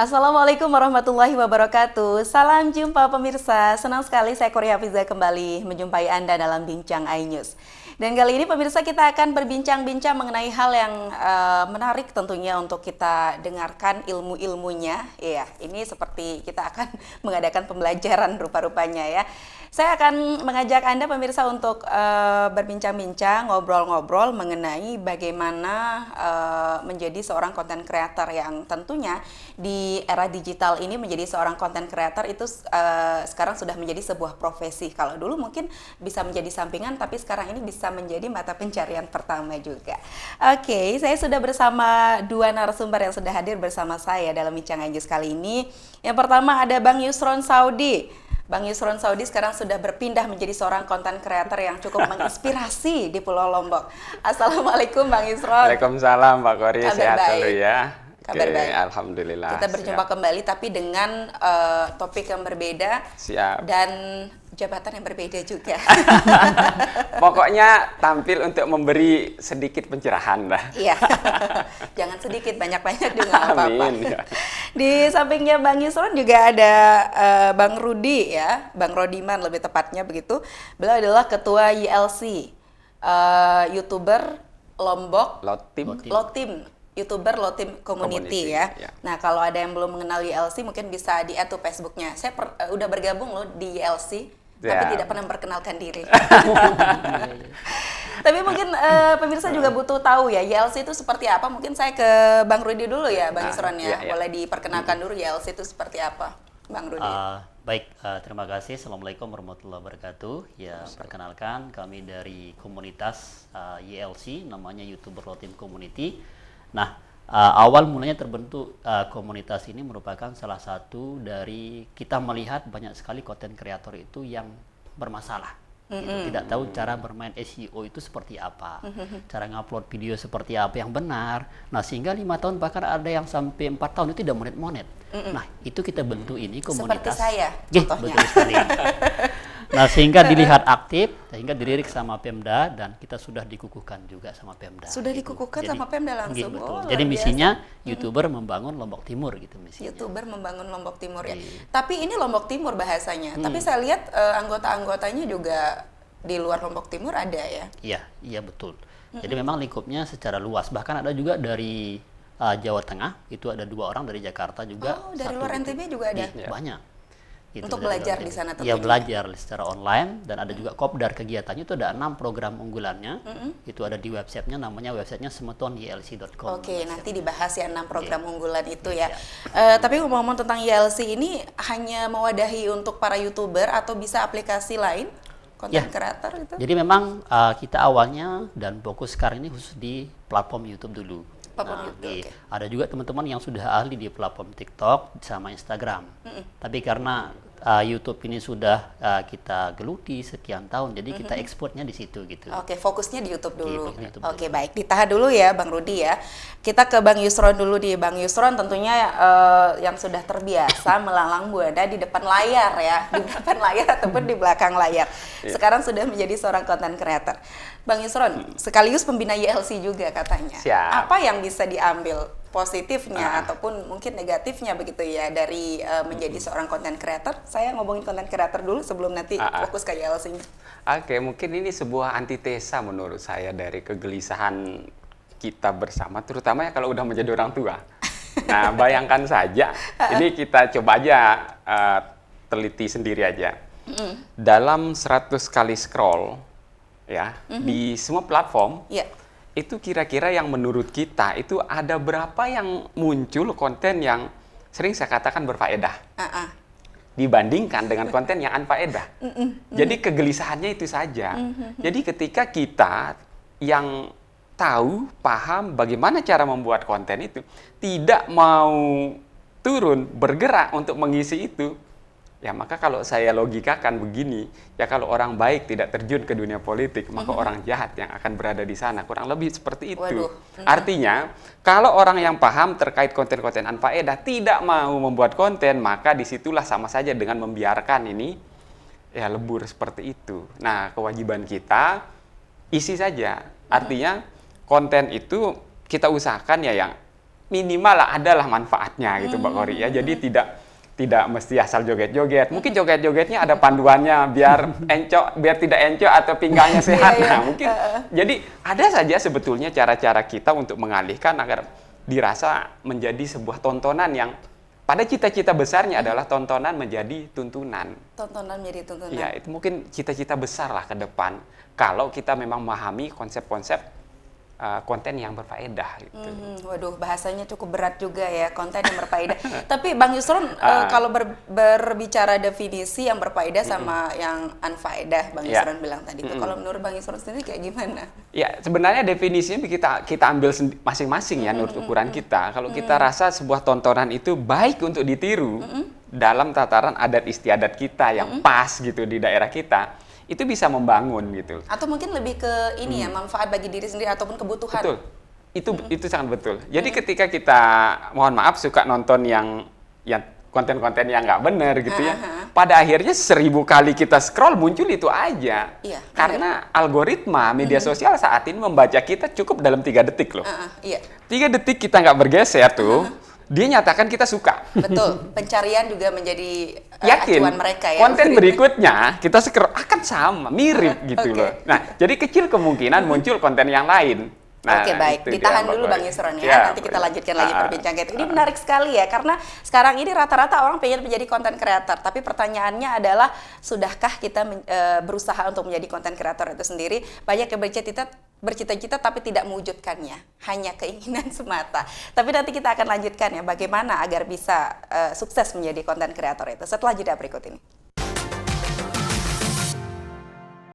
Assalamualaikum warahmatullahi wabarakatuh. Salam jumpa pemirsa. Senang sekali saya Korea Hafiza kembali menjumpai Anda dalam Bincang iNews. Dan kali ini pemirsa kita akan berbincang-bincang mengenai hal yang menarik tentunya untuk kita dengarkan ilmu-ilmunya. Iya, ini seperti kita akan mengadakan pembelajaran rupa-rupanya ya. Saya akan mengajak Anda pemirsa untuk berbincang-bincang, ngobrol-ngobrol mengenai bagaimana menjadi seorang content creator yang tentunya di era digital ini menjadi seorang content creator itu sekarang sudah menjadi sebuah profesi. Kalau dulu mungkin bisa menjadi sampingan, tapi sekarang ini bisa menjadi mata pencarian pertama juga. Oke, saya sudah bersama dua narasumber yang sudah hadir bersama saya dalam Bincang iNews kali ini. Yang pertama ada Bang Yusron Saudi. Bang Yusron Saudi sekarang sudah berpindah menjadi seorang content creator yang cukup menginspirasi di Pulau Lombok. Assalamualaikum Bang Yusron. Waalaikumsalam Pak Kori, sehat selalu ya. Kabar baik. Alhamdulillah. Kita berjumpa kembali tapi dengan topik yang berbeda. Siap. Dan jabatan yang berbeda juga. Pokoknya tampil untuk memberi sedikit pencerahan lah. Iya. Jangan sedikit, banyak-banyak juga nggak apa-apa. Amin. Ya. Di sampingnya Bang Yusron juga ada Bang Rudi ya, Bang Rodiman lebih tepatnya begitu. Beliau adalah ketua YLC, YouTuber Lombok, Lotim. YouTuber Lotim Community ya. Nah, kalau ada yang belum mengenal YLC mungkin bisa di-add tuh Facebooknya. Saya udah bergabung loh di YLC, tapi tidak pernah memperkenalkan diri. Tapi mungkin pemirsa juga butuh tahu ya, YLC itu seperti apa. Mungkin saya ke Bang Rudi dulu ya, Bang Yusron ya. Boleh diperkenalkan dulu YLC itu seperti apa, Bang Rudi? Baik, terima kasih. Assalamualaikum warahmatullahi wabarakatuh. Ya, perkenalkan kami dari komunitas YLC, namanya YouTuber Lotim Community. Nah, awal mulanya terbentuk komunitas ini merupakan salah satu dari kita melihat banyak sekali konten kreator itu yang bermasalah. Gitu. Tidak tahu cara bermain SEO itu seperti apa, cara ngupload video seperti apa yang benar. Nah, sehingga 5 tahun bahkan ada yang sampai 4 tahun itu tidak monet-monet. Nah, itu kita bentuk ini komunitas. Seperti saya, contohnya. Betul sekali. Nah, sehingga dilihat aktif, sehingga dilirik sama Pemda dan kita sudah dikukuhkan juga sama Pemda. Sudah gitu. dikukuhkan sama Pemda langsung. Betul. Oh, Jadi misinya YouTuber membangun Lombok Timur gitu misinya. YouTuber membangun Lombok Timur ya. Tapi ini Lombok Timur bahasanya. Tapi saya lihat anggota-anggotanya juga di luar Lombok Timur ada ya. Iya betul. Jadi memang lingkupnya secara luas. Bahkan ada juga dari Jawa Tengah, itu ada 2 orang dari Jakarta juga. Oh, dari luar NTB juga ada. Banyak. Gitu, untuk belajar di sana tentunya. Ya, belajar secara online dan ada juga kopdar kegiatannya itu ada 6 program unggulannya. Itu ada di websitenya, namanya websitenya semetonylc.com. Oke, nanti dibahas ya 6 program unggulan itu ya. Tapi ngomong-ngomong tentang YLC ini hanya mewadahi untuk para YouTuber atau bisa aplikasi lain? Konten kreator itu? Jadi memang kita awalnya dan fokus sekarang ini khusus di platform YouTube dulu. Ada juga teman-teman yang sudah ahli di platform TikTok sama Instagram. Tapi karena YouTube ini sudah kita geluti sekian tahun, jadi kita ekspornya di situ gitu. Oke, fokusnya di YouTube dulu. Oke, dulu. baik. Ditahan dulu ya, Bang Rudi ya. Kita ke Bang Yusron dulu di Bang Yusron tentunya yang sudah terbiasa melalang buana di depan layar ya, di depan layar ataupun di belakang layar. Sekarang sudah menjadi seorang content creator. Bang Yusron, sekaligus pembina YLC juga katanya. Siap. Apa yang bisa diambil positifnya ataupun mungkin negatifnya begitu ya dari menjadi seorang content creator? Saya ngomongin content creator dulu sebelum nanti fokus ke YLC-nya. Oke, mungkin ini sebuah antitesa menurut saya dari kegelisahan kita bersama, terutama ya kalau udah menjadi orang tua. Nah, bayangkan saja, ini kita coba aja teliti sendiri aja. Dalam 100 kali scroll, ya, di semua platform, itu kira-kira yang menurut kita itu ada berapa yang muncul konten yang sering saya katakan berfaedah dibandingkan dengan konten yang anfaedah. Jadi kegelisahannya itu saja. Jadi ketika kita yang tahu, paham bagaimana cara membuat konten itu, tidak mau turun, bergerak untuk mengisi itu, ya maka kalau saya logikakan begini, ya kalau orang baik tidak terjun ke dunia politik, maka orang jahat yang akan berada di sana. Kurang lebih seperti itu. Artinya, kalau orang yang paham terkait konten-konten anfaedah tidak mau membuat konten, maka disitulah sama saja dengan membiarkan ini ya lebur seperti itu. Nah, kewajiban kita isi saja. Artinya, konten itu kita usahakan ya yang minimal lah adalah manfaatnya gitu Mbak Kori ya. Jadi tidak mesti asal joget-joget. Mungkin joget-jogetnya ada panduannya biar tidak encok atau pinggangnya sehat. Iya, iya. Nah, mungkin jadi ada saja sebetulnya cara-cara kita untuk mengalihkan agar dirasa menjadi sebuah tontonan yang pada cita-cita besarnya adalah tontonan menjadi tuntunan. Tontonan menjadi tuntunan. Ya, itu mungkin cita-cita besar lah ke depan kalau kita memang memahami konsep-konsep konten yang berfaedah gitu. Waduh, bahasanya cukup berat juga ya, konten yang berfaedah. Tapi Bang Yusron, kalau berbicara definisi yang berfaedah sama yang unfaedah, Bang Yusron bilang tadi itu, kalau menurut Bang Yusron sendiri kayak gimana? Ya, sebenarnya definisinya kita ambil masing-masing ya, menurut ukuran kita. Kalau kita rasa sebuah tontonan itu baik untuk ditiru dalam tataran adat istiadat kita yang pas gitu di daerah kita, itu bisa membangun gitu. Atau mungkin lebih ke ini ya, manfaat bagi diri sendiri ataupun kebutuhan. Betul. Itu sangat betul. Jadi ketika kita mohon maaf suka nonton yang konten-konten yang nggak benar gitu ya, pada akhirnya 1000 kali kita scroll muncul itu aja. Iya, Karena algoritma media sosial saat ini membaca kita cukup dalam 3 detik loh. Iya. 3 detik kita nggak bergeser tuh, dia nyatakan kita suka. Betul. Pencarian juga menjadi Yakin, acuan mereka ya. konten berikutnya kita scroll akan sama, mirip gitu loh. Nah, jadi kecil kemungkinan muncul konten yang lain. Nah, Oke, baik. itu dia, Ditahan Mbak dulu Kori. Bang Yusron ya. Ya, Nanti kita boleh. lanjutkan lagi perbincangan kita. Ini menarik sekali ya, karena sekarang ini rata-rata orang pengen menjadi konten kreator. Tapi pertanyaannya adalah, sudahkah kita berusaha untuk menjadi konten kreator itu sendiri? Banyak yang bercita-cita tapi tidak mewujudkannya. Hanya keinginan semata. Tapi nanti kita akan lanjutkan ya, bagaimana agar bisa sukses menjadi konten kreator itu. Setelah jeda berikut ini.